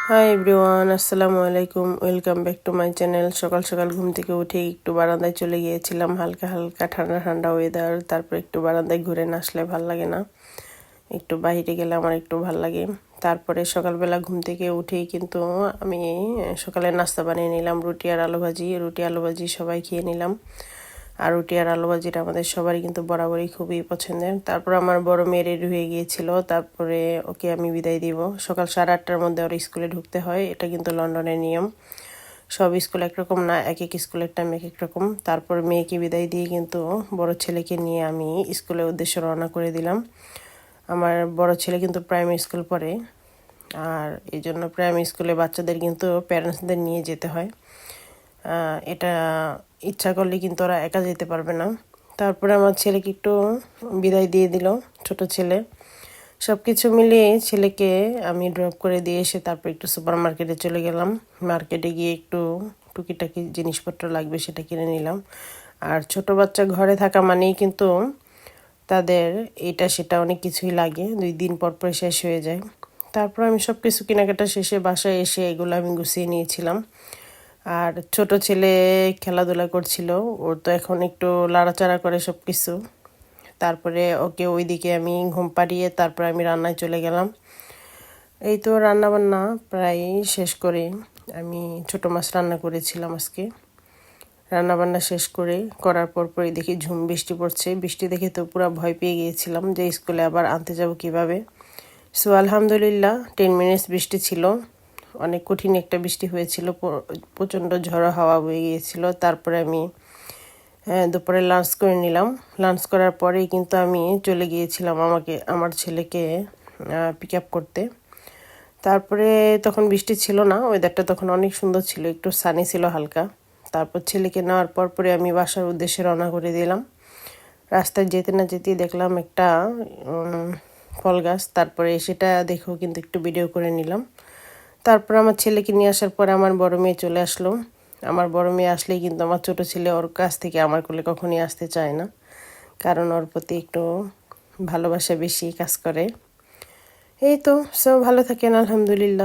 Hi everyone, আসসালামু আলাইকুম। Welcome back to my channel. সকাল সকাল ঘুম থেকে উঠে একটু বারান্দায় চলে গিয়েছিলাম। হালকা হালকা ঠান্ডা ঠান্ডা ওয়েদার। তারপর একটু বারান্দায় ঘুরে না আসলে ভাল লাগে না, একটু বাইরে গেলে আমার একটু ভাল লাগে। তারপরে সকালবেলা ঘুম থেকে উঠেই কিন্তু আমি সকালে নাস্তা বানিয়ে নিলাম। রুটি আর আলু ভাজি সবাই খেয়ে নিলাম। আর রুটি আর আলু ভাজিটা আমাদের সবারই কিন্তু বরাবরই খুবই পছন্দের। তারপর আমার বড় মেয়ে রেডি হয়ে গিয়েছিল, তারপরে ওকে আমি বিদায় দিব। সকাল 8:30টার মধ্যে ওর স্কুলে ঢুকতে হয়, এটা কিন্তু লন্ডনের নিয়ম। সব স্কুল একরকম না, এক এক স্কুলের টাইম এক এক রকম। তারপর মেয়েকে বিদায় দিয়ে কিন্তু বড় ছেলেকে নিয়ে আমি স্কুলের উদ্দেশ্যে রওনা করে দিলাম। আমার বড় ছেলে কিন্তু প্রাইমারি স্কুল পড়ে, আর এই জন্য প্রাইমারি স্কুলে বাচ্চাদের কিন্তু প্যারেন্টসদের নিয়ে যেতে হয়। এটা ইচ্ছা করলে কিন্তু ওরা একা যেতে পারবে না। তারপরে আমার ছেলেকে একটু বিদায় দিয়ে দিল, ছোট ছেলে। সব কিছু মিলিয়ে ছেলেকে আমি ড্রপ করে দিয়ে এসে তারপর একটু সুপার মার্কেটে চলে গেলাম। মার্কেটে গিয়ে একটু টুকিটাকি জিনিসপত্র লাগবে সেটা কিনে নিলাম। আর ছোট বাচ্চা ঘরে থাকা মানেই কিন্তু তাদের এটা সেটা অনেক কিছুই লাগে, 2 দিন পর পর শেষ হয়ে যায়। তারপর আমি সব কিছু কেনাকাটা শেষে বাসায় এসে এগুলো আমি গুছিয়ে নিয়েছিলাম। আর ছোট ছেলে খেলাধুলা করছিল, ওর তো এখন একটু লাড়াচাড়া করে সব কিছু। তারপরে ওকে ওইদিকে আমি ঘুম পাড়িয়ে তারপর আমি রান্নায় চলে গেলাম। এই তো রান্না বান্না প্রায় শেষ করে আমি ছোট মাছ রান্না করেছিলাম আজকে। রান্না বান্না শেষ করার পরই দেখি ঝুম বৃষ্টি পড়ছে। বৃষ্টি দেখে তো পুরো ভয় পেয়ে গিয়েছিলাম যে স্কুলে আবার আনতে যাব কিভাবে। সো আলহামদুলিল্লাহ 10 মিনিটস বৃষ্টি ছিল, অনেক কঠিন একটা বৃষ্টি হয়েছিল, প্রচণ্ড ঝড়ো হাওয়া বয়ে গিয়েছিল। তারপরে আমি দুপুরে লাঞ্চ করে নিলাম। লাঞ্চ করার পরেই কিন্তু আমি চলে গিয়েছিলাম আমার ছেলেকে পিক আপ করতে। তারপরে তখন বৃষ্টি ছিল না, ওয়েদারটা তখন অনেক সুন্দর ছিল, একটু সানি ছিল হালকা। তারপর ছেলেকে নেওয়ার পরে আমি বাসার উদ্দেশ্যে রওনা করে দিলাম। রাস্তায় যেতে না যেতেই দেখলাম একটা ফল গাছ, তারপরে সেটা দেখেও কিন্তু একটু ভিডিও করে নিলাম। তারপর আমার ছেলেকে নিয়ে আসার পরে আমার বড় মেয়ে চলে আসলো। আমার বড় মেয়ে আসলেই কিন্তু আমার ছোট ছেলে ওর কাছ থেকে আমার কোলে কখনই আসতে চায় না, কারণ ওর প্রতি একটু ভালোবাসা বেশি কাজ করে। এই তো, সব ভালো থাকেন, আলহামদুলিল্লাহ।